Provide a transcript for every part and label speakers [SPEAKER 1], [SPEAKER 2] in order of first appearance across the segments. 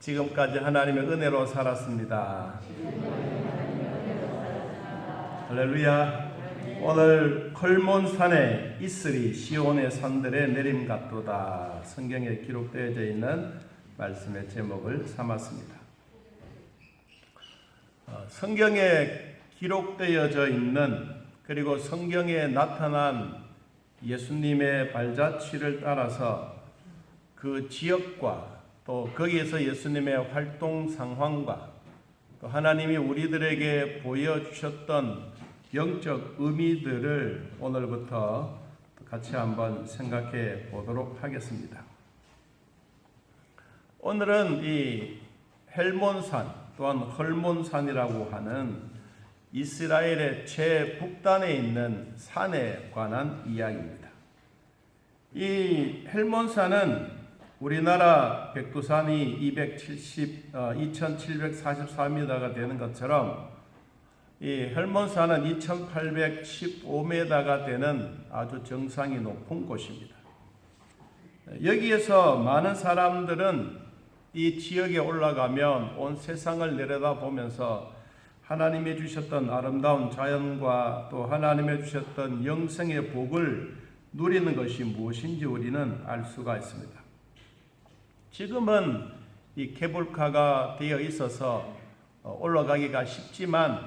[SPEAKER 1] 지금까지 하나님의 은혜로 살았습니다. 할렐루야. 오늘 헐몬산에 이슬이 시온의 산들의 내림 같도다. 성경에 기록되어져 있는 말씀의 제목을 삼았습니다. 성경에 기록되어져 있는 그리고 성경에 나타난 예수님의 발자취를 따라서 그 지역과 또 거기에서 예수님의 활동 상황과 또 하나님이 우리들에게 보여주셨던 영적 의미들을 오늘부터 같이 한번 생각해 보도록 하겠습니다. 오늘은 이 헬몬산 또한 헐몬산이라고 하는 이스라엘의 최북단에 있는 산에 관한 이야기입니다. 이 헬몬산은 우리나라 백두산이 2744m가 되는 것처럼 이 헬몬산은 2815m가 되는 아주 정상이 높은 곳입니다. 여기에서 많은 사람들은 이 지역에 올라가면 온 세상을 내려다보면서 하나님이 주셨던 아름다운 자연과 또 하나님이 주셨던 영생의 복을 누리는 것이 무엇인지 우리는 알 수가 있습니다. 지금은 이 케이블카가 되어 있어서 올라가기가 쉽지만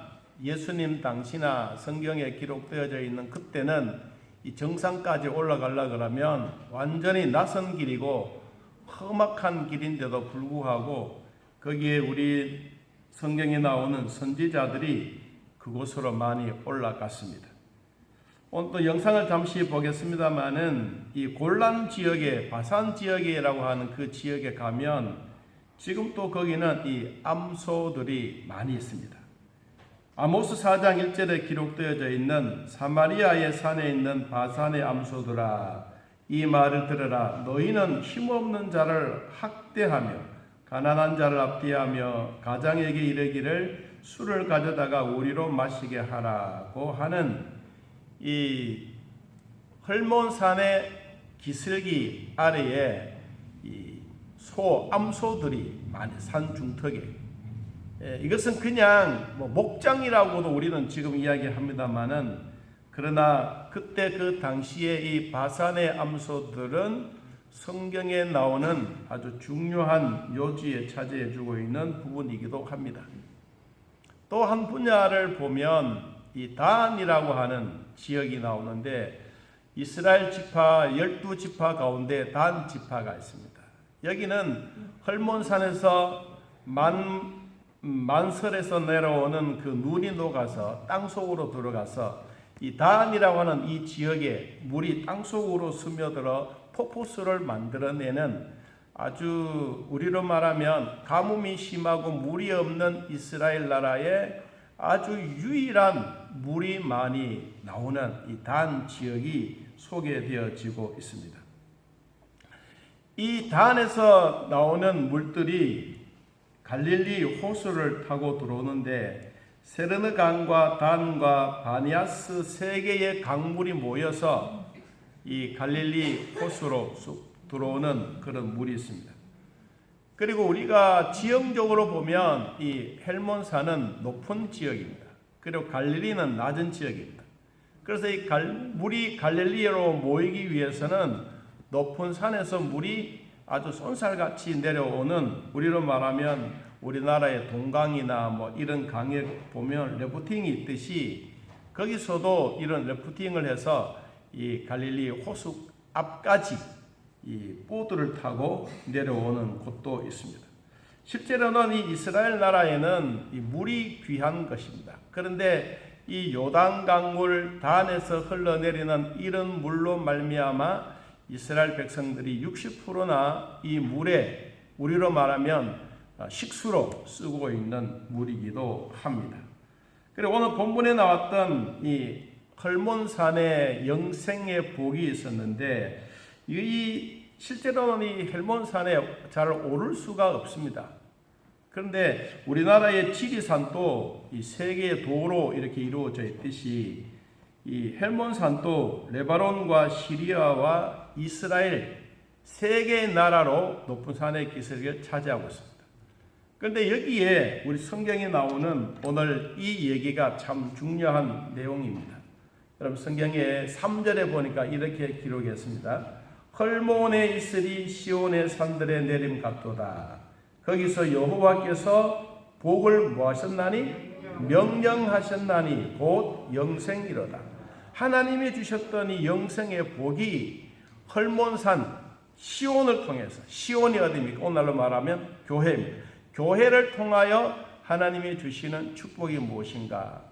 [SPEAKER 1] 예수님 당시나 성경에 기록되어져 있는 그때는 이 정상까지 올라가려고 그러면 완전히 낯선 길이고 험악한 길인데도 불구하고 거기에 우리 성경에 나오는 선지자들이 그곳으로 많이 올라갔습니다. 오늘 또 영상을 잠시 보겠습니다만은 이 골란 지역에 바산 지역이라고 하는 그 지역에 가면 지금 또 거기는 이 암소들이 많이 있습니다. 아모스 4장 1절에 기록되어져 있는 사마리아의 산에 있는 바산의 암소들아 이 말을 들으라. 너희는 힘없는 자를 학대하며 가난한 자를 압제하며 가장에게 이르기를 술을 가져다가 우리로 마시게 하라고 하는 이 헐몬산의 기슭이 아래에 이 암소들이 많이 산 중턱에 이것은 그냥 목장이라고도 우리는 지금 이야기합니다만은 그러나 그때 그 당시에 이 바산의 암소들은 성경에 나오는 아주 중요한 요지에 차지해주고 있는 부분이기도 합니다. 또 한 분야를 보면 이 단이라고 하는 지역이 나오는데 이스라엘 지파 12지파 가운데 단 지파가 있습니다. 여기는 헐몬산에서 만설에서 내려오는 그 눈이 녹아서 땅속으로 들어가서 이 단이라고 하는 이 지역에 물이 땅속으로 스며들어 폭포수를 만들어내는 아주 우리로 말하면 가뭄이 심하고 물이 없는 이스라엘 나라의 아주 유일한 물이 많이 나오는 이 단 지역이 소개되어지고 있습니다. 이 단에서 나오는 물들이 갈릴리 호수를 타고 들어오는데 세르느 강과 단과 바니아스 세 개의 강물이 모여서 이 갈릴리 호수로 쑥 들어오는 그런 물이 있습니다. 그리고 우리가 지형적으로 보면 이 헬몬산은 높은 지역입니다. 그리고 갈릴리는 낮은 지역입니다. 그래서 이 물이 갈릴리로 모이기 위해서는 높은 산에서 물이 아주 쏜살같이 내려오는 우리로 말하면 우리나라의 동강이나 이런 강에 보면 래프팅이 있듯이 거기서도 이런 래프팅을 해서 이 갈릴리 호수 앞까지 이 보드를 타고 내려오는 곳도 있습니다. 실제로는 이 이스라엘 나라에는 이 물이 귀한 것입니다. 그런데 이 요단 강물 단에서 흘러내리는 이런 물로 말미암아 이스라엘 백성들이 60%나 이 물에 우리로 말하면 식수로 쓰고 있는 물이기도 합니다. 그리고 오늘 본문에 나왔던 이 헐몬산에 영생의 복이 있었는데 이 실제로는 이 헬몬산에 잘 오를 수가 없습니다. 그런데 우리나라의 지리산도 이 세 개의 도로 이렇게 이루어져 있듯이 이 헬몬산도 레바논과 시리아와 이스라엘 세 개의 나라로 높은 산의 기슭을 차지하고 있습니다. 그런데 여기에 우리 성경에 나오는 오늘 이 얘기가 참 중요한 내용입니다. 여러분 성경에 3절에 보니까 이렇게 기록했습니다. 헐몬에 있으리 시온의 산들의 내림 같도다. 거기서 여호와께서 복을 뭐하셨나니? 명령하셨나니 곧 영생이로다. 하나님이 주셨던 이 영생의 복이 헐몬산 시온을 통해서, 시온이 어디입니까? 오늘날로 말하면 교회입니다. 교회를 통하여 하나님이 주시는 축복이 무엇인가?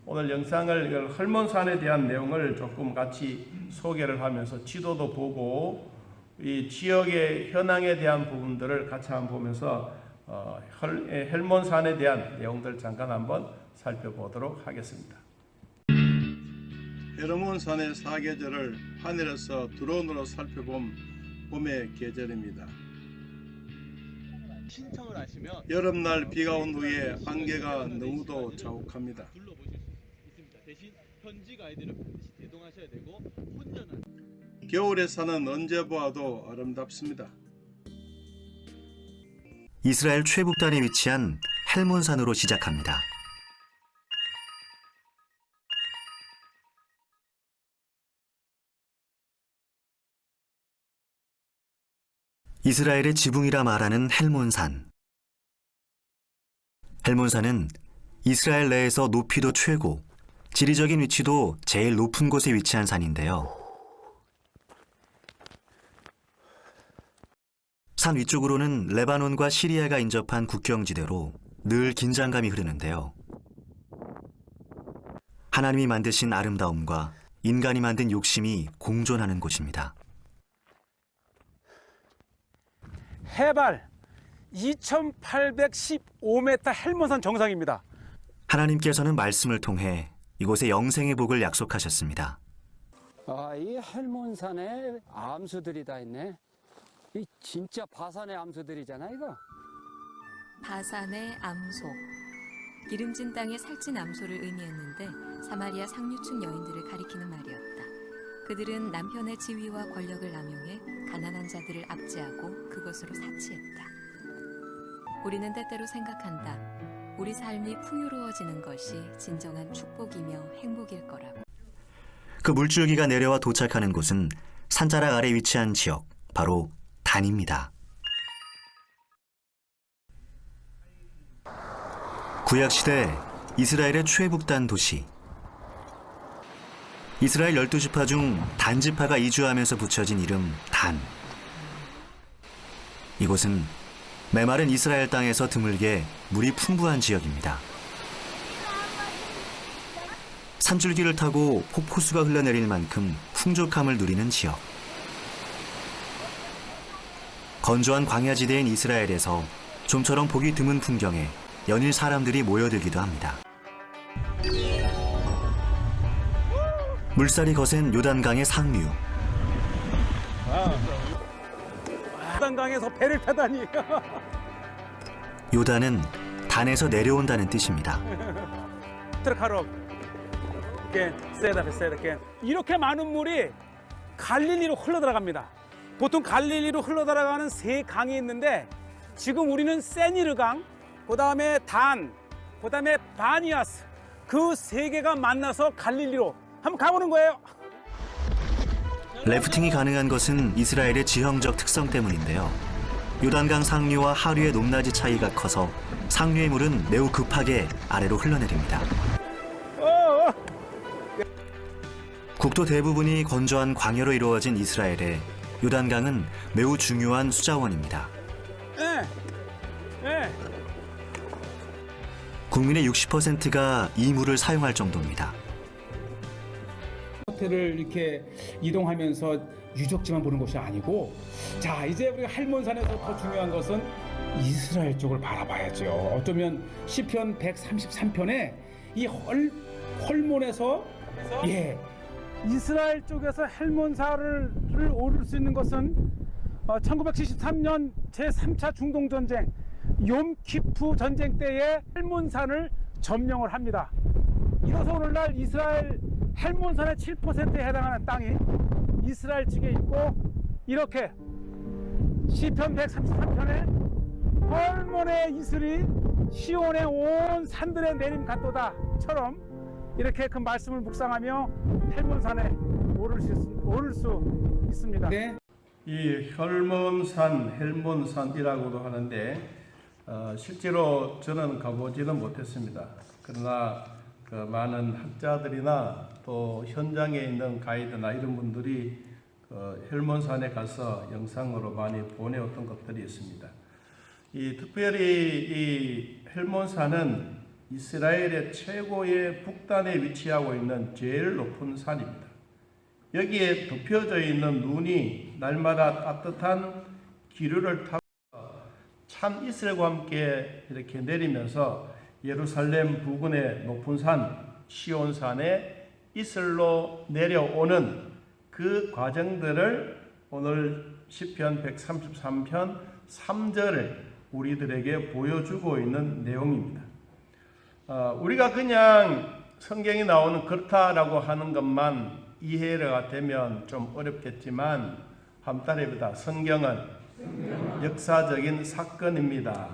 [SPEAKER 1] 오늘 영상을 헐몬산에 대한 내용을 조금 같이 소개를 하면서 지도도 보고 이 지역의 현황에 대한 부분들을 같이 한번 보면서 헐몬산에 대한 내용들 잠깐 한번 살펴보도록 하겠습니다. 헐몬산의 사계절을 하늘에서 드론으로 살펴본 봄의 계절입니다.
[SPEAKER 2] 신청을 하시면
[SPEAKER 1] 여름날 비가 온 후에 안개가 너무도 자욱합니다.
[SPEAKER 2] 둘러보실 수 있습니다. 대신 현지 가이드를 반드시 대동하셔야 되고 혼자는
[SPEAKER 1] 겨울의 산은 언제 보아도 아름답습니다.
[SPEAKER 3] 이스라엘 최북단에 위치한 헬몬산으로 시작합니다. 이스라엘의 지붕이라 말하는 헬몬산. 헬몬산은 이스라엘 내에서 높이도 최고, 지리적인 위치도 제일 높은 곳에 위치한 산인데요. 산 위쪽으로는 레바논과 시리아가 인접한 국경지대로 늘 긴장감이 흐르는데요. 하나님이 만드신 아름다움과 인간이 만든 욕심이 공존하는 곳입니다.
[SPEAKER 4] 해발 2815m 헬몬산 정상입니다.
[SPEAKER 3] 하나님께서는 말씀을 통해 이곳에 영생의 복을 약속하셨습니다.
[SPEAKER 5] 이 헬몬산에 암수들이 다 있네. 이 진짜 바산의 암수들이잖아 이거.
[SPEAKER 6] 바산의 암소. 기름진 땅에 살찐 암소를 의미했는데 사마리아 상류층 여인들을 가리키는 말이었다. 그들은 남편의 지위와 권력을 남용해 가난한 자들을 압제하고 그것으로 사치했다. 우리는 때때로 생각한다. 우리 삶이 풍요로워지는 것이 진정한 축복이며 행복일 거라고.
[SPEAKER 3] 그 물줄기가 내려와 도착하는 곳은 산자락 아래 위치한 지역, 바로 단입니다. 구약시대 이스라엘의 최북단 도시. 이스라엘 12지파 중 단지파가 이주하면서 붙여진 이름 단. 이곳은 메마른 이스라엘 땅에서 드물게 물이 풍부한 지역입니다. 산줄기를 타고 폭포수가 흘러내릴 만큼 풍족함을 누리는 지역. 건조한 광야지대인 이스라엘에서 좀처럼 보기 드문 풍경에 연일 사람들이 모여들기도 합니다. 물살이 거센 요단강의 상류.
[SPEAKER 4] 요단강에서 배를 타다니.
[SPEAKER 3] 요단은 단에서 내려온다는 뜻입니다.
[SPEAKER 4] 트럭하러 이렇게 많은 물이 갈릴리로 흘러들어갑니다. 보통 갈릴리로 흘러들어가는 세 강이 있는데 지금 우리는 세니르강, 그 다음에 단, 그 다음에 바니아스, 그 세 개가 만나서 갈릴리로 한번 가보는 거예요.
[SPEAKER 3] 래프팅이 가능한 것은 이스라엘의 지형적 특성 때문인데요. 요단강 상류와 하류의 높낮이 차이가 커서 상류의 물은 매우 급하게 아래로 흘러내립니다. 국토 대부분이 건조한 광야로 이루어진 이스라엘에 요단강은 매우 중요한 수자원입니다. 국민의 60%가 이 물을 사용할 정도입니다.
[SPEAKER 4] 호텔을 이렇게 이동하면서 유적지만 보는 것이 아니고, 자 이제 우리가 헬몬산에서 더 중요한 것은 이스라엘 쪽을 바라봐야죠. 어쩌면 시편 133편에 이 헐몬에서 이스라엘 쪽에서 헬몬산을 오를 수 있는 것은 1973년 제3차 중동전쟁 욤키프 전쟁 때에 헬몬산을 점령을 합니다. 이로써 오늘날 이스라엘 헬몬산의 7%에 해당하는 땅이 이스라엘 측에 있고, 이렇게 시편 133편에 헐몬의 이슬이 시온의 온 산들에 내림 같도다처럼 이렇게 그 말씀을 묵상하며 헬몬산에 오를 수 있습니다.
[SPEAKER 1] 이 혈몬산, 헬몬산이라고도 하는데 실제로 저는 가보지는 못했습니다. 그러나 그 많은 학자들이나 또 현장에 있는 가이드나 이런 분들이 헬몬산에 가서 영상으로 많이 보내었던 것들이 있습니다. 특별히 이 헬몬산은 이스라엘의 최고의 북단에 위치하고 있는 제일 높은 산입니다. 여기에 덮여져 있는 눈이 날마다 따뜻한 기류를 타고 찬 이슬과 함께 이렇게 내리면서 예루살렘 부근의 높은 산 시온산에 이슬로 내려오는 그 과정들을 오늘 시편 133편 3절을 우리들에게 보여주고 있는 내용입니다. 우리가 그냥 성경이 나오는 그렇다라고 하는 것만 이해가 되면 좀 어렵겠지만 한번 따라해보자. 성경은 역사적인 사건입니다.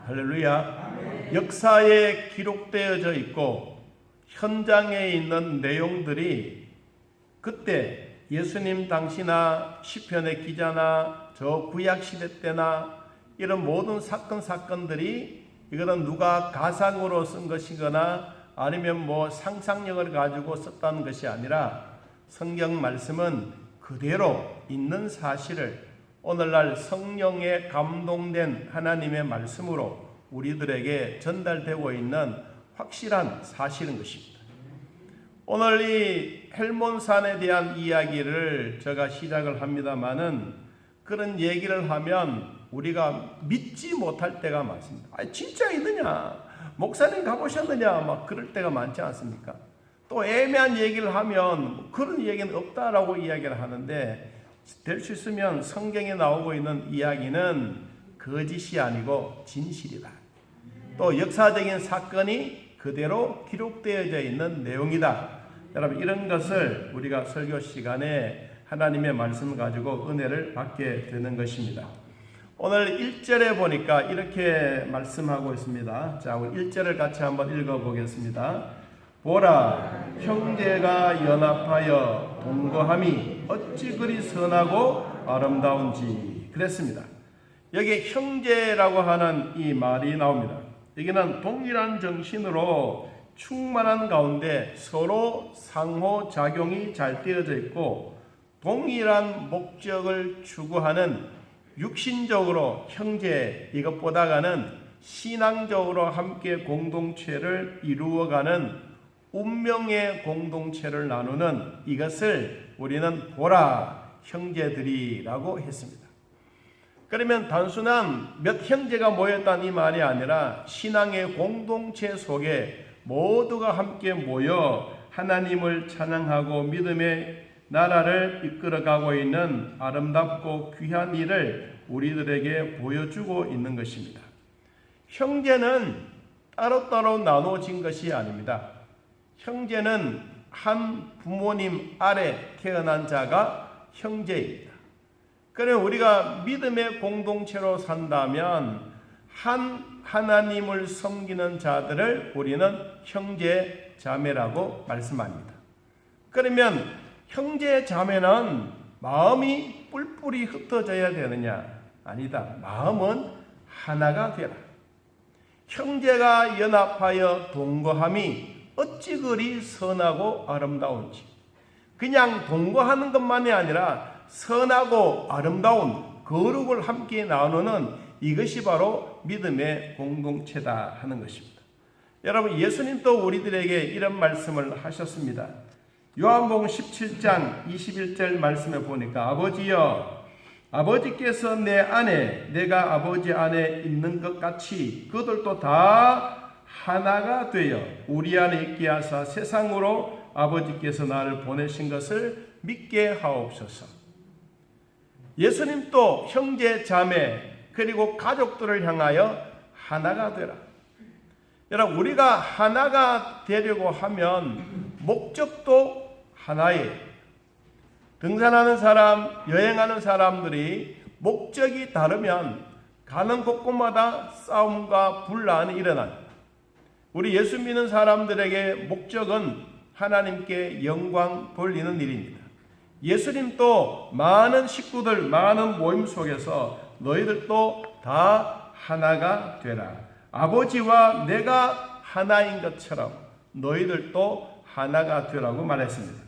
[SPEAKER 1] 할렐루야. 역사에 기록되어져 있고 현장에 있는 내용들이 그때 예수님 당시나 시편의 기자나 저 구약시대 때나 이런 모든 사건들이 이거는 누가 가상으로 쓴 것이거나 아니면 뭐 상상력을 가지고 썼다는 것이 아니라 성경 말씀은 그대로 있는 사실을 오늘날 성령에 감동된 하나님의 말씀으로 우리들에게 전달되고 있는 확실한 사실인 것입니다. 오늘 이 헬몬산에 대한 이야기를 제가 시작을 합니다마는 그런 얘기를 하면 우리가 믿지 못할 때가 많습니다. 아니 진짜 있느냐? 목사님 가보셨느냐? 막 그럴 때가 많지 않습니까? 또 애매한 얘기를 하면 그런 얘기는 없다라고 이야기를 하는데 될 수 있으면 성경에 나오고 있는 이야기는 거짓이 아니고 진실이다. 또 역사적인 사건이 그대로 기록되어져 있는 내용이다. 여러분 이런 것을 우리가 설교 시간에 하나님의 말씀을 가지고 은혜를 받게 되는 것입니다. 오늘 1절에 보니까 이렇게 말씀하고 있습니다. 자, 우리 1절을 같이 한번 읽어보겠습니다. 보라, 형제가 연합하여 동거함이 어찌 그리 선하고 아름다운지. 그랬습니다. 여기 형제라고 하는 이 말이 나옵니다. 여기는 동일한 정신으로 충만한 가운데 서로 상호작용이 잘 되어져 있고 동일한 목적을 추구하는 육신적으로 형제 이것보다는 신앙적으로 함께 공동체를 이루어가는 운명의 공동체를 나누는 이것을 우리는 보라 형제들이라고 했습니다. 그러면 단순한 몇 형제가 모였다는 이 말이 아니라 신앙의 공동체 속에 모두가 함께 모여 하나님을 찬양하고 믿음의 나라를 이끌어가고 있는 아름답고 귀한 일을 우리들에게 보여주고 있는 것입니다. 형제는 따로따로 나눠진 것이 아닙니다. 형제는 한 부모님 아래 태어난 자가 형제입니다. 그러면 우리가 믿음의 공동체로 산다면 한 하나님을 섬기는 자들을 우리는 형제 자매라고 말씀합니다. 그러면 형제 자매는 마음이 뿔뿔이 흩어져야 되느냐? 아니다. 마음은 하나가 되라. 형제가 연합하여 동거함이 어찌 그리 선하고 아름다운지. 그냥 동거하는 것만이 아니라 선하고 아름다운 거룩을 함께 나누는 이것이 바로 믿음의 공동체다 하는 것입니다. 여러분 예수님도 우리들에게 이런 말씀을 하셨습니다. 요한복음 17장 21절 말씀에 보니까 아버지여 아버지께서 내 안에 내가 아버지 안에 있는 것 같이 그들도 다 하나가 되어 우리 안에 있게 하사 세상으로 아버지께서 나를 보내신 것을 믿게 하옵소서. 예수님도 형제 자매 그리고 가족들을 향하여 하나가 되라. 여러분 우리가 하나가 되려고 하면 목적도 하나예요. 등산하는 사람, 여행하는 사람들이 목적이 다르면 가는 곳곳마다 싸움과 분란이 일어납니다. 우리 예수 믿는 사람들에게 목적은 하나님께 영광 돌리는 일입니다. 예수님도 많은 식구들, 많은 모임 속에서 너희들도 다 하나가 되라. 아버지와 내가 하나인 것처럼 너희들도 하나가 되라고 말했습니다.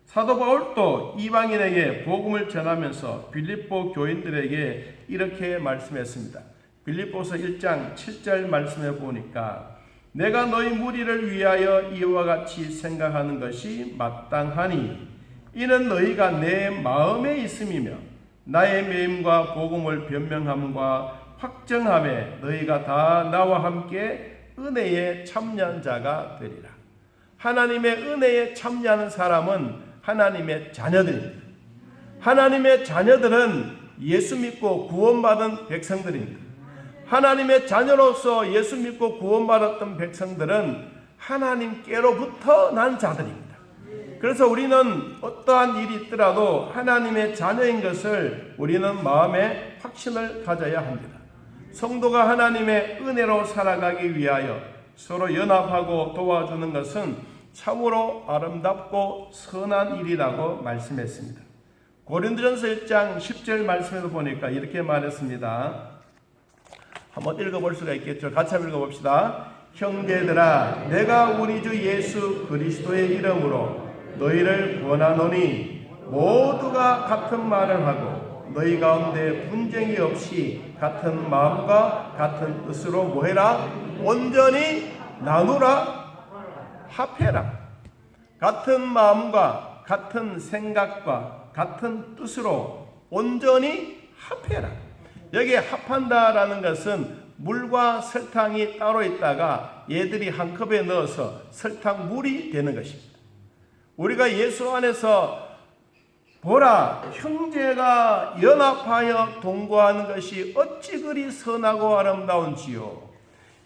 [SPEAKER 1] 사도 바울도 이방인에게 복음을 전하면서 빌립보 교인들에게 이렇게 말씀했습니다. 빌립보서 1장 7절 말씀해 보니까 내가 너희 무리를 위하여 이와 같이 생각하는 것이 마땅하니 이는 너희가 내 마음에 있음이며 나의 매임과 복음을 변명함과 확정함에 너희가 다 나와 함께 은혜에 참여한 자가 되리라. 하나님의 은혜에 참여하는 사람은 하나님의 자녀들입니다. 하나님의 자녀들은 예수 믿고 구원받은 백성들입니다. 하나님의 자녀로서 예수 믿고 구원받았던 백성들은 하나님께로부터 난 자들입니다. 그래서 우리는 어떠한 일이 있더라도 하나님의 자녀인 것을 우리는 마음에 확신을 가져야 합니다. 성도가 하나님의 은혜로 살아가기 위하여 서로 연합하고 도와주는 것은 참으로 아름답고 선한 일이라고 말씀했습니다. 고린도전서 1장 10절 말씀에서 보니까 이렇게 말했습니다. 한번 읽어볼 수가 있겠죠. 같이 한번 읽어봅시다. 형제들아, 내가 우리 주 예수 그리스도의 이름으로 너희를 권하노니 모두가 같은 말을 하고 너희 가운데 분쟁이 없이 같은 마음과 같은 뜻으로 뭐해라? 온전히 나누라, 합해라. 같은 마음과 같은 생각과 같은 뜻으로 온전히 합해라. 여기에 합한다라는 것은 물과 설탕이 따로 있다가 얘들이 한 컵에 넣어서 설탕물이 되는 것입니다. 우리가 예수 안에서 보라, 형제가 연합하여 동거하는 것이 어찌 그리 선하고 아름다운지요.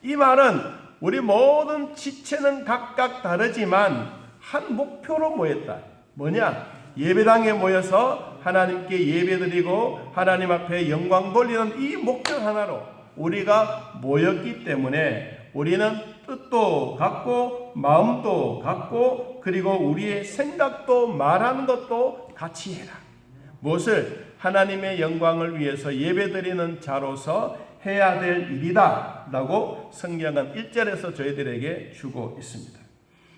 [SPEAKER 1] 이 말은 우리 모든 지체는 각각 다르지만 한 목표로 모였다. 뭐냐? 예배당에 모여서 하나님께 예배드리고 하나님 앞에 영광 돌리는 이 목표 하나로 우리가 모였기 때문에 우리는 뜻도 같고 마음도 같고 그리고 우리의 생각도 말하는 것도 같이 해라. 무엇을? 하나님의 영광을 위해서 예배드리는 자로서 해야 될 일이다 라고 성경은 1절에서 저희들에게 주고 있습니다.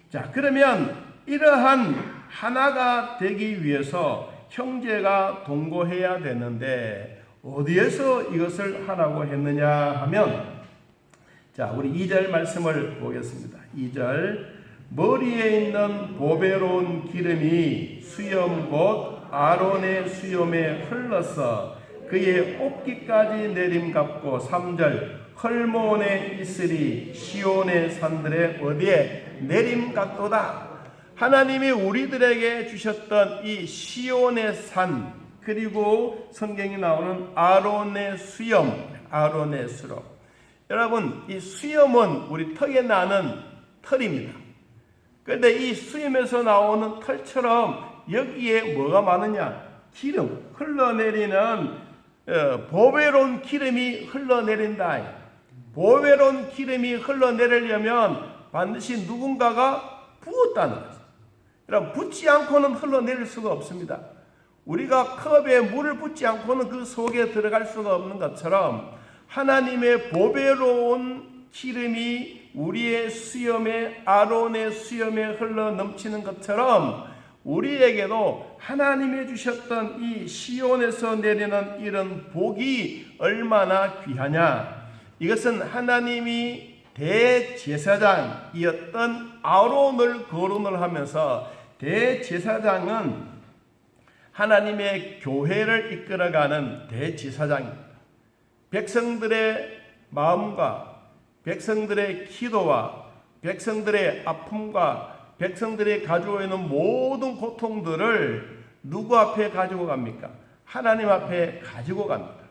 [SPEAKER 1] 자, 그러면 이러한 하나가 되기 위해서 형제가 동거해야 되는데 어디에서 이것을 하라고 했느냐 하면, 자, 우리 2절 말씀을 보겠습니다. 2절, 머리에 있는 보배로운 기름이 수염 곧 아론의 수염에 흘러서 그의 옷깃까지 내림갑고 3절, 헐몬에 있으리 시온의 산들에 어디에 내림갑도다. 하나님이 우리들에게 주셨던 이 시온의 산, 그리고 성경에 나오는 아론의 수염, 아론의 수로. 여러분, 이 수염은 우리 턱에 나는 털입니다. 그런데 이 수염에서 나오는 털처럼 여기에 뭐가 많으냐? 기름, 흘러내리는 보배로운 기름이 흘러내린다. 보배로운 기름이 흘러내리려면 반드시 누군가가 부었다는 거죠. 여러분, 붓지 않고는 흘러내릴 수가 없습니다. 우리가 컵에 물을 붓지 않고는 그 속에 들어갈 수가 없는 것처럼 하나님의 보배로운 기름이 우리의 수염에, 아론의 수염에 흘러 넘치는 것처럼 우리에게도 하나님이 주셨던 이 시온에서 내리는 이런 복이 얼마나 귀하냐. 이것은 하나님이 대제사장이었던 아론을 거론을 하면서, 대제사장은 하나님의 교회를 이끌어가는 대제사장입니다. 백성들의 마음과 백성들의 기도와 백성들의 아픔과 백성들이 가지고 있는 모든 고통들을 누구 앞에 가지고 갑니까? 하나님 앞에 가지고 갑니다.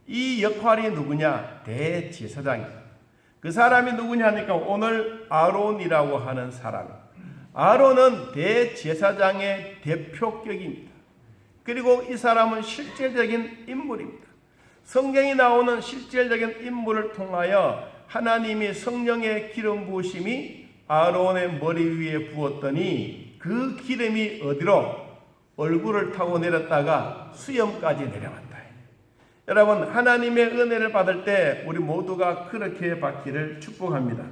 [SPEAKER 1] 이 역할이 누구냐? 대제사장입니다. 그 사람이 누구냐 하니까 오늘 아론이라고 하는 사람. 아론은 대제사장의 대표격입니다. 그리고 이 사람은 실제적인 인물입니다. 성경이 나오는 실질적인 인물을 통하여 하나님이 성령의 기름 부으심이 아론의 머리 위에 부었더니 그 기름이 어디로? 얼굴을 타고 내렸다가 수염까지 내려왔다. 여러분, 하나님의 은혜를 받을 때 우리 모두가 그렇게 받기를 축복합니다.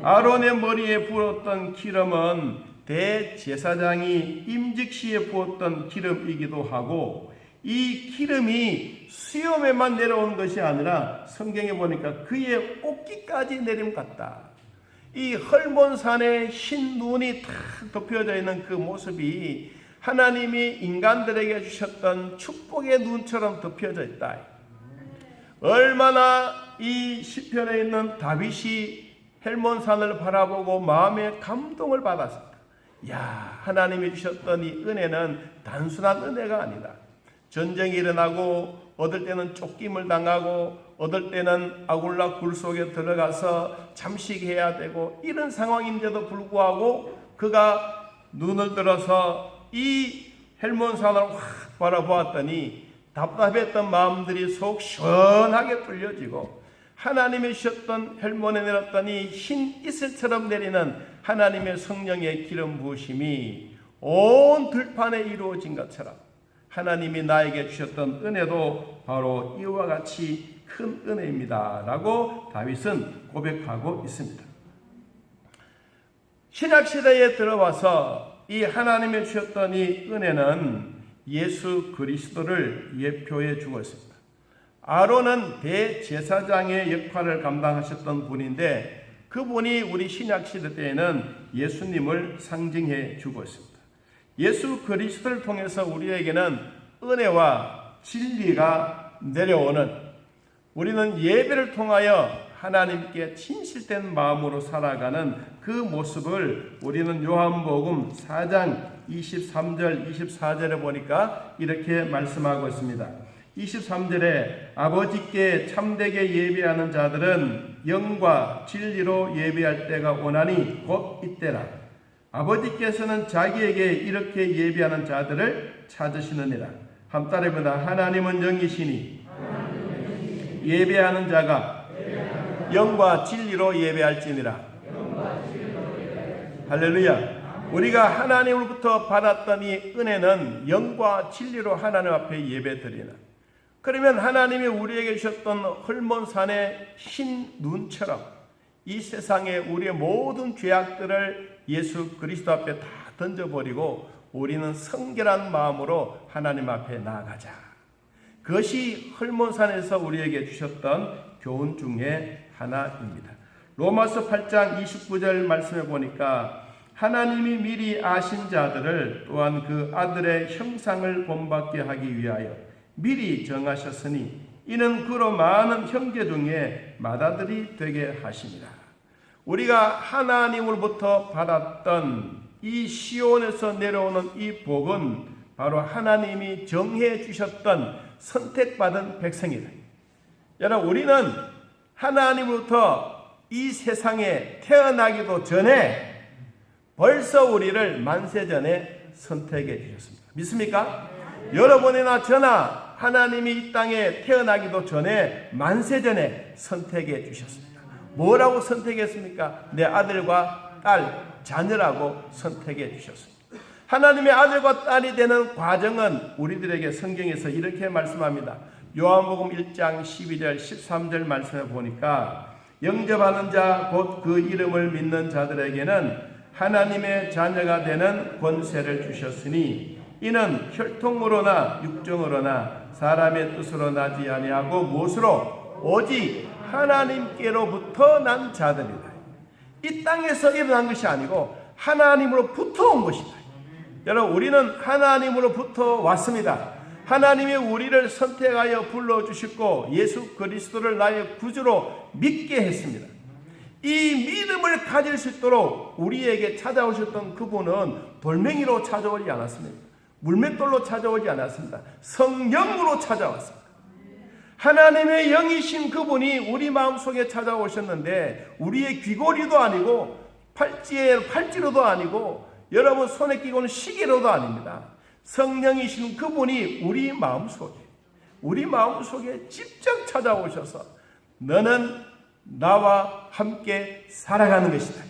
[SPEAKER 1] 아론의 머리에 부었던 기름은 대제사장이 임직 시에 부었던 기름이기도 하고, 이 기름이 수염에만 내려온 것이 아니라 성경에 보니까 그의 옷깃까지 내림 같다. 이 헐몬산에 흰 눈이 탁 덮여져 있는 그 모습이 하나님이 인간들에게 주셨던 축복의 눈처럼 덮여져 있다. 얼마나 이 시편에 있는 다윗이 헬몬산을 바라보고 마음의 감동을 받았을까. 야, 하나님이 주셨던 이 은혜는 단순한 은혜가 아니다. 전쟁이 일어나고 어떨 때는 쫓김을 당하고 어떨 때는 아굴라 굴 속에 들어가서 잠식해야 되고 이런 상황인데도 불구하고 그가 눈을 들어서 이 헬몬산을 확 바라보았더니 답답했던 마음들이 속 시원하게 뚫려지고 하나님이 주셨던 헬몬에 내렸더니 흰 이슬처럼 내리는 하나님의 성령의 기름 부으심이 온 들판에 이루어진 것처럼 하나님이 나에게 주셨던 은혜도 바로 이와 같이 큰 은혜입니다 라고 다윗은 고백하고 있습니다. 신약시대에 들어와서 이 하나님이 주셨던 이 은혜는 예수 그리스도를 예표해 주고 있습니다. 아론은 대제사장의 역할을 감당하셨던 분인데 그분이 우리 신약시대 때에는 예수님을 상징해 주고 있습니다. 예수 그리스도를 통해서 우리에게는 은혜와 진리가 내려오는, 우리는 예배를 통하여 하나님께 진실된 마음으로 살아가는 그 모습을 우리는 요한복음 4장 23절 24절에 보니까 이렇게 말씀하고 있습니다. 23절에 아버지께 참되게 예배하는 자들은 영과 진리로 예배할 때가 오나니 곧 이때라. 아버지께서는 자기에게 이렇게 예배하는 자들을 찾으시느니라. 함따라보다 하나님은 영이시니 예배하는 자가 영과 진리로 예배할지니라. 할렐루야. 우리가 하나님으로부터 받았던 이 은혜는 영과 진리로 하나님 앞에 예배드리는, 그러면 하나님이 우리에게 주셨던 헐몬산의 흰 눈처럼 이 세상에 우리의 모든 죄악들을 예수 그리스도 앞에 다 던져버리고 우리는 성결한 마음으로 하나님 앞에 나아가자. 그것이 헐몬산에서 우리에게 주셨던 교훈 중에 하나입니다. 로마서 8장 29절 말씀해 보니까 하나님이 미리 아신 자들을 또한 그 아들의 형상을 본받게 하기 위하여 미리 정하셨으니 이는 그로 많은 형제 중에 맏아들이 되게 하심이라. 우리가 하나님으로부터 받았던 이 시온에서 내려오는 이 복은 바로 하나님이 정해 주셨던 선택받은 백성이다. 여러분, 우리는 하나님으로부터 이 세상에 태어나기도 전에 벌써 우리를 만세 전에 선택해 주셨습니다. 믿습니까? 여러분이나 저나 하나님이 이 땅에 태어나기도 전에 만세 전에 선택해 주셨습니다. 뭐라고 선택했습니까? 내 아들과 딸, 자녀라고 선택해 주셨습니다. 하나님의 아들과 딸이 되는 과정은 우리들에게 성경에서 이렇게 말씀합니다. 요한복음 1장 12절 13절 말씀해 보니까 영접하는 자 곧 그 이름을 믿는 자들에게는 하나님의 자녀가 되는 권세를 주셨으니 이는 혈통으로나 육정으로나 사람의 뜻으로 나지 아니하고 무엇으로? 오직 하나님께로부터 난 자들이다. 이 땅에서 일어난 것이 아니고 하나님으로부터 온 것이다. 여러분, 우리는 하나님으로부터 왔습니다. 하나님이 우리를 선택하여 불러주셨고 예수 그리스도를 나의 구주로 믿게 했습니다. 이 믿음을 가질 수 있도록 우리에게 찾아오셨던 그분은 돌멩이로 찾아오지 않았습니다. 물맷돌로 찾아오지 않았습니다. 성령으로 찾아왔습니다. 하나님의 영이신 그분이 우리 마음속에 찾아오셨는데 우리의 귀고리도 아니고 팔찌로도 아니고 여러분 손에 끼고는 시계로도 아닙니다. 성령이신 그분이 우리 마음속에, 우리 마음속에 직접 찾아오셔서 너는 나와 함께 살아가는 것이다.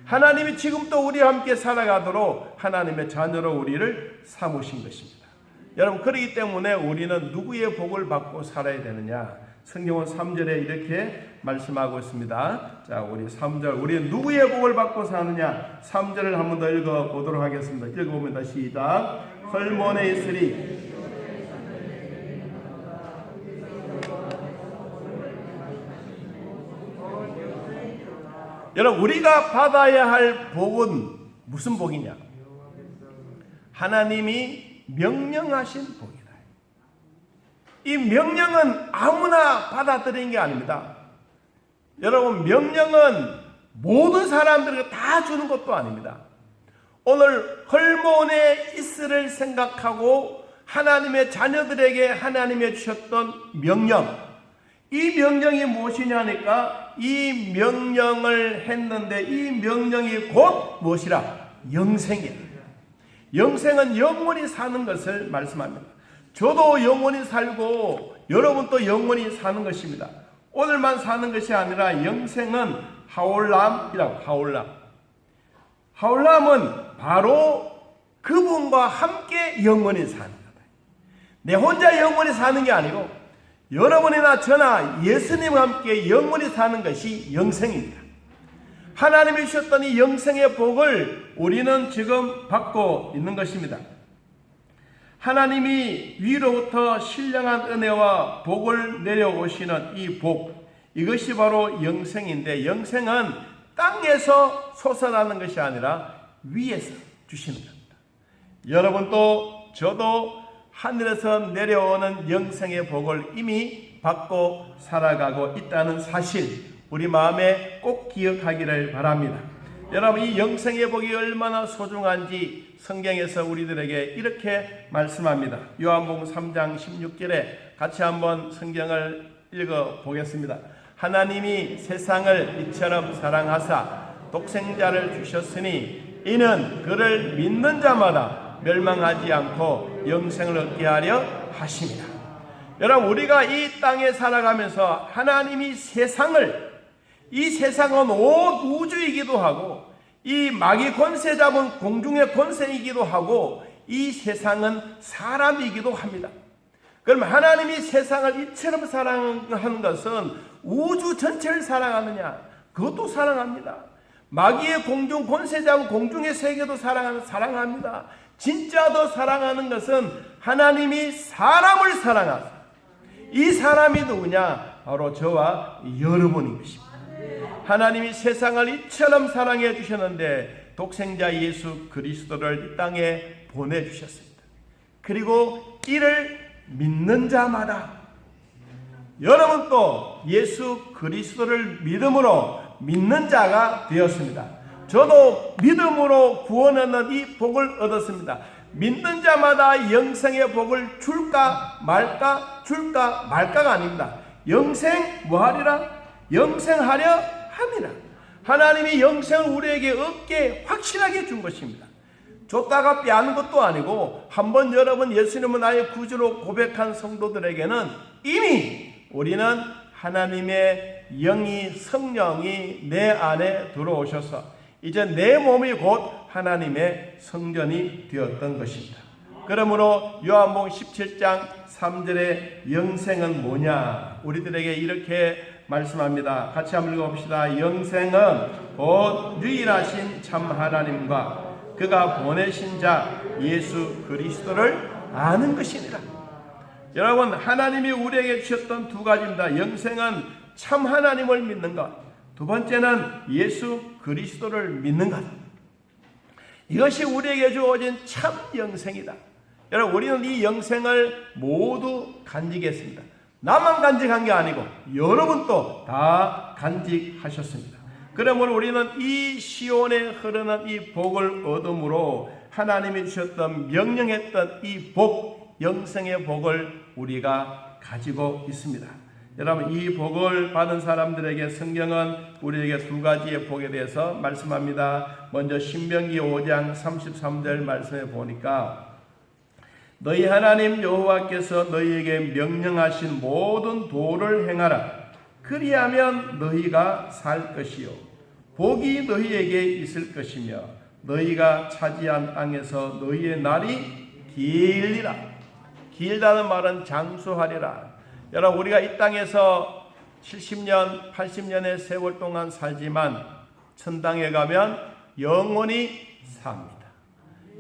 [SPEAKER 1] 하나님이 지금도 우리와 함께 살아가도록 하나님의 자녀로 우리를 삼으신 것입니다. 여러분, 그렇기 때문에 우리는 누구의 복을 받고 살아야 되느냐? 성경은 3절에 이렇게 말씀하고 있습니다. 자, 우리 3절, 우리는 누구의 복을 받고 사느냐? 3절을 한 번 더 읽어보도록 하겠습니다. 읽어봅니다. 시작. 헐몬에 있으리 여러분, 우리가 받아야 할 복은 무슨 복이냐? 하나님이 명령하신 복이다. 이 명령은 아무나 받아들이는 게 아닙니다. 여러분, 명령은 모든 사람들에게 다 주는 것도 아닙니다. 오늘 헐몬에 있으를 생각하고 하나님의 자녀들에게 하나님이 주셨던 명령, 이 명령이 무엇이냐니까 이 명령을 했는데 이 명령이 곧 무엇이라? 영생이에요. 영생은 영원히 사는 것을 말씀합니다. 저도 영원히 살고 여러분도 영원히 사는 것입니다. 오늘만 사는 것이 아니라 영생은 하올람이라고. 하올람은 바로 그분과 함께 영원히 사는 거다. 내 혼자 영원히 사는 게 아니고 여러분이나 저나 예수님과 함께 영원히 사는 것이 영생입니다. 하나님이 주셨던 이 영생의 복을 우리는 지금 받고 있는 것입니다. 하나님이 위로부터 신령한 은혜와 복을 내려오시는 이 복, 이것이 바로 영생인데, 영생은 땅에서 솟아나는 것이 아니라 위에서 주시는 겁니다. 여러분도 저도 하늘에서 내려오는 영생의 복을 이미 받고 살아가고 있다는 사실, 우리 마음에 꼭 기억하기를 바랍니다. 여러분, 이 영생의 복이 얼마나 소중한지 성경에서 우리들에게 이렇게 말씀합니다. 요한복음 3장 16절에 같이 한번 성경을 읽어보겠습니다. 하나님이 세상을 이처럼 사랑하사 독생자를 주셨으니 이는 그를 믿는 자마다 멸망하지 않고 영생을 얻게 하려 하십니다. 여러분, 우리가 이 땅에 살아가면서 하나님이 세상을, 이 세상은 온 우주이기도 하고 이 마귀 권세 잡은 공중의 권세이기도 하고 이 세상은 사람이기도 합니다. 그럼 하나님이 세상을 이처럼 사랑하는 것은 우주 전체를 사랑하느냐? 그것도 사랑합니다. 마귀의 공중 권세 잡은 공중의 세계도 사랑합니다. 진짜 더 사랑하는 것은 하나님이 사람을 사랑하사, 이 사람이 누구냐? 바로 저와 여러분인 것입니다. 하나님이 세상을 이처럼 사랑해 주셨는데 독생자 예수 그리스도를 이 땅에 보내주셨습니다. 그리고 이를 믿는 자마다, 여러분도 예수 그리스도를 믿음으로 믿는 자가 되었습니다. 저도 믿음으로 구원 얻는 이 복을 얻었습니다. 믿는 자마다 영생의 복을 줄까 말까, 줄까 말까가 아닙니다. 영생 뭐하리라? 영생하려 함이라. 하나님이 영생을 우리에게 얻게 확실하게 준 것입니다. 줬다가 빼앗는 것도 아니고, 한번 여러분 예수님은 나의 구주로 고백한 성도들에게는 이미 우리는 하나님의 영이, 성령이 내 안에 들어오셔서 이제 내 몸이 곧 하나님의 성전이 되었던 것입니다. 그러므로 요한복음 17장 3절에 영생은 뭐냐? 우리들에게 이렇게 말씀합니다. 같이 한번 읽어봅시다. 영생은 곧 유일하신 참 하나님과 그가 보내신 자 예수 그리스도를 아는 것이니라. 여러분, 하나님이 우리에게 주셨던 두 가지입니다. 영생은 참 하나님을 믿는 것, 두 번째는 예수 그리스도를 믿는 것. 이것이 우리에게 주어진 참 영생이다. 여러분, 우리는 이 영생을 모두 간직했습니다. 나만 간직한 게 아니고 여러분도 다 간직하셨습니다. 그러므로 우리는 이 시온에 흐르는 이 복을 얻음으로 하나님이 주셨던, 명령했던 이 복, 영생의 복을 우리가 가지고 있습니다. 여러분, 이 복을 받은 사람들에게 성경은 우리에게 두 가지의 복에 대해서 말씀합니다. 먼저 신명기 5장 33절 말씀에 보니까 너희 하나님 여호와께서 너희에게 명령하신 모든 도를 행하라. 그리하면 너희가 살 것이요 복이 너희에게 있을 것이며 너희가 차지한 땅에서 너희의 날이 길리라. 길다는 말은 장수하리라. 여러분, 우리가 이 땅에서 70년, 80년의 세월 동안 살지만 천당에 가면 영원히 삽니다.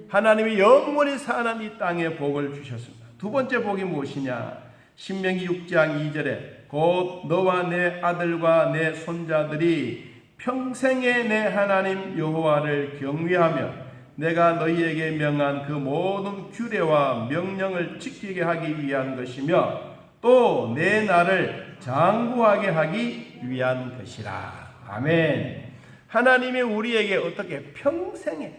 [SPEAKER 1] 하나님이 영원히 사는 이 땅에 복을 주셨습니다. 두 번째 복이 무엇이냐? 신명기 6장 2절에 곧 너와 내 아들과 내 손자들이 평생에 내 하나님 여호와를 경외하며 내가 너희에게 명한 그 모든 규례와 명령을 지키게 하기 위한 것이며 또 내 나를 장구하게 하기 위한 것이라. 아멘. 하나님이 우리에게 어떻게 평생에,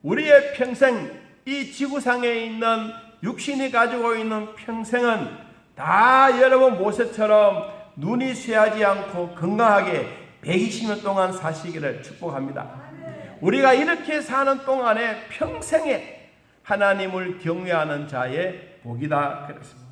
[SPEAKER 1] 우리의 평생, 이 지구상에 있는 육신이 가지고 있는 평생은 다 여러분 모세처럼 눈이 쇠하지 않고 건강하게 120년 동안 사시기를 축복합니다. 우리가 이렇게 사는 동안에 평생에 하나님을 경외하는 자의 복이다 그랬습니다.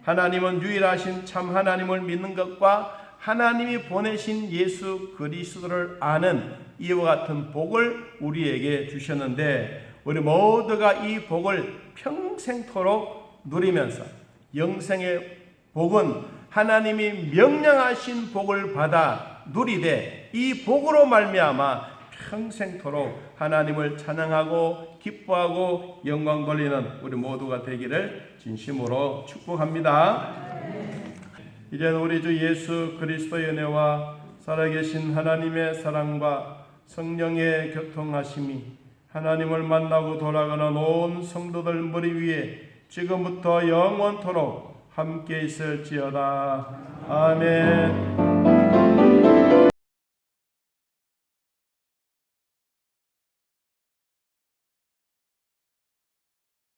[SPEAKER 1] 하나님은 유일하신 참 하나님을 믿는 것과 하나님이 보내신 예수 그리스도를 아는 이와 같은 복을 우리에게 주셨는데 우리 모두가 이 복을 평생토록 누리면서 영생의 복은 하나님이 명령하신 복을 받아 누리되 이 복으로 말미암아 평생토록 하나님을 찬양하고 기뻐하고 영광 돌리는 우리 모두가 되기를 진심으로 축복합니다. 이제는 우리 주 예수 그리스도의 은혜와 살아계신 하나님의 사랑과 성령의 교통하심이 하나님을 만나고 돌아가는 온 성도들 머리 위에 지금부터 영원토록 함께 있을지어다. 아멘.